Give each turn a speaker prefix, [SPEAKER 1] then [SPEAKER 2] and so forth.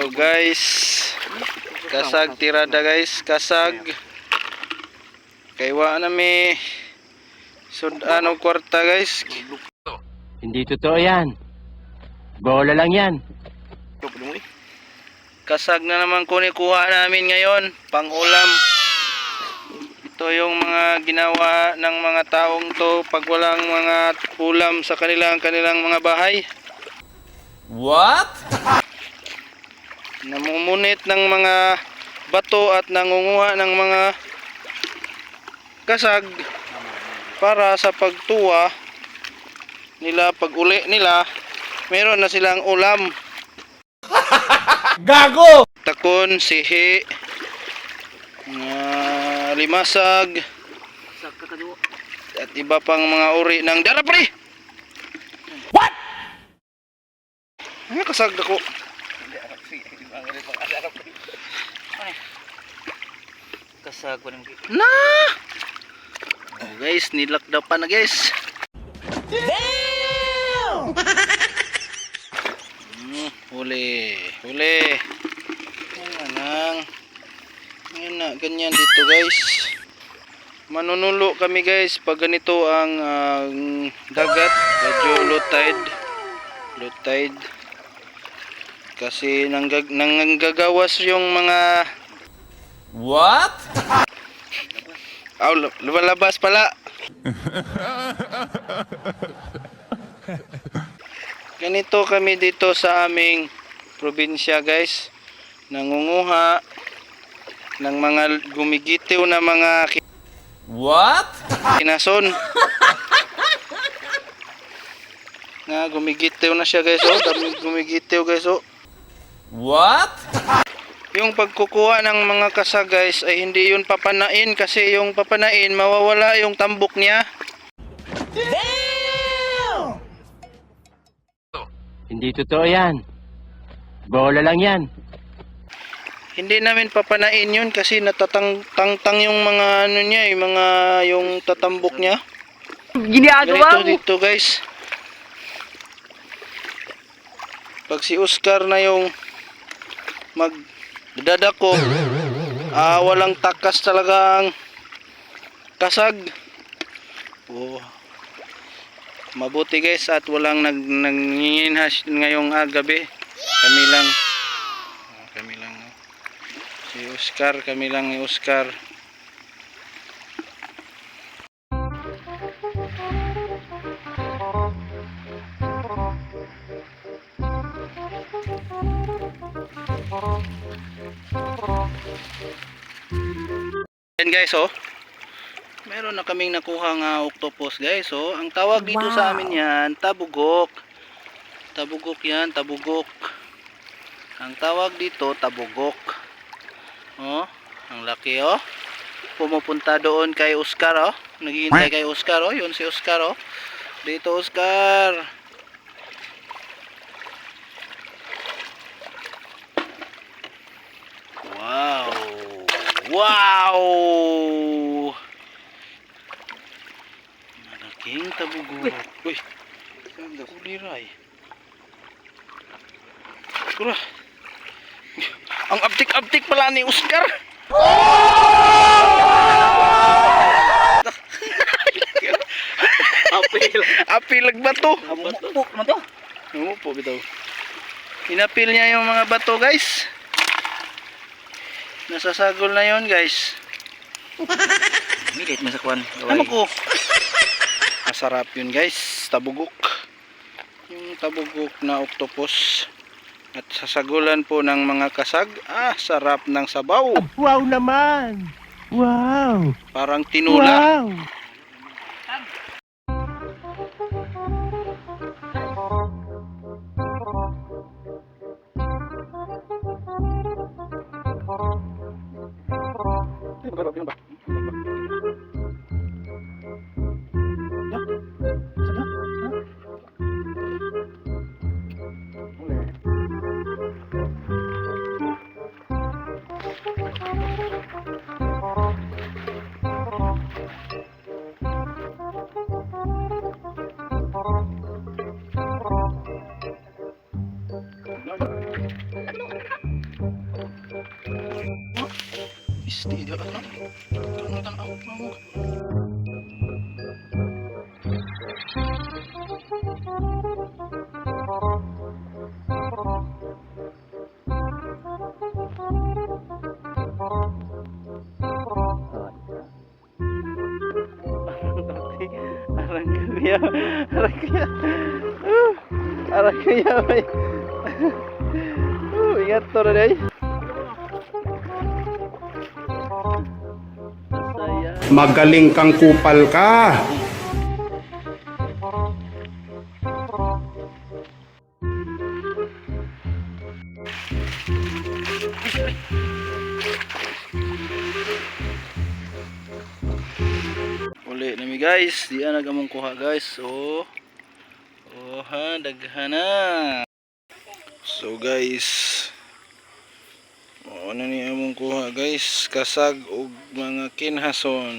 [SPEAKER 1] Hello guys. Kasag tirada guys, kasag. Kaywa na mi sudan og kwarta guys.
[SPEAKER 2] Hindi totoo yan. Bola lang yan.
[SPEAKER 1] Kasag na naman kuha namin ngayon, pang-ulam. Ito yung mga ginawa ng mga taong to pag walang mga ulam sa kanilang mga bahay.
[SPEAKER 3] What?
[SPEAKER 1] Namumunit ng mga bato at nangunguha ng mga kasag para sa pagtuwa nila, pag uli nila meron na silang ulam.
[SPEAKER 3] Gago!
[SPEAKER 1] Takon, sihi, limasag at iba pang mga uri ng darapri.
[SPEAKER 3] What?
[SPEAKER 1] Ano kasag ako?
[SPEAKER 4] Kasag ko ng
[SPEAKER 1] Na! Oh guys, nilakda pa na guys.
[SPEAKER 3] Damn!
[SPEAKER 1] Huli. Ngayon na, ganyan dito guys. Manunulo kami guys pag ganito ang dagat, medyo low tide. Kasi nanggagawas yung mga
[SPEAKER 3] What?
[SPEAKER 1] lumalabas pala. Ganito kami dito sa aming probinsya guys. Nangunguha ng mga gumigitiw na mga
[SPEAKER 3] What?
[SPEAKER 1] kinason. Nga gumigitiw na siya guys, oh. Dami gumigitiw guys, oh.
[SPEAKER 3] What?
[SPEAKER 1] Yung pagkukuha ng mga kasag guys ay hindi yun papanain, kasi yung papanain mawawala yung tambok niya.
[SPEAKER 3] Damn!
[SPEAKER 2] Hindi totoo yan. Bola lang yan.
[SPEAKER 1] Hindi namin papanain yun kasi natatang yung mga ano niya, yung tatambok niya.
[SPEAKER 4] ginagawa mo.
[SPEAKER 1] Dito guys. Pag si Oscar na yung magdadako, walang takas talagang kasag. Oh. Mabuti guys at walang nanginginhas ngayong gabi. Kami lang. Si Oscar, kami lang ni Oscar. Yan guys, oh. Meron na kaming nakuha nga octopus guys, oh. Ang tawag dito sa amin yan, tabugok. Tabugok yan, tabugok. Ang tawag dito, tabugok. Oh, ang laki, oh. Pumupunta doon kay Oscar, oh. Naghihintay kay Oscar, oh. Yun si Oscar, oh. Dito, Oscar. Wow! Malaking tabugok. Uy, kuliray. Kura. Ang abtik-abtik pala ni Oscar. Apil bato.
[SPEAKER 4] Amupok na to.
[SPEAKER 1] Umupo bitaw. Inapil niya yung mga bato guys. Nasasagol na yon guys.
[SPEAKER 4] Milit na sa kwan.
[SPEAKER 1] Ano ko? Masarap yun guys, tabugok. Yung tabugok na octopus. At sasagulan po ng mga kasag. Sarap ng sabaw.
[SPEAKER 2] Wow naman. Wow.
[SPEAKER 1] Parang tinula.
[SPEAKER 2] Wow.
[SPEAKER 1] Isti dia kan. Kan ako. Arang kuya. Arang kuya. Arang kuya. Ingat to na day. Saya.
[SPEAKER 5] Magaling kang kupal ka.
[SPEAKER 1] Uli nami guys, di ana gamong kuha guys. So, ha daghana. So guys, ano ni among kuha guys, kasag og mga kinhason.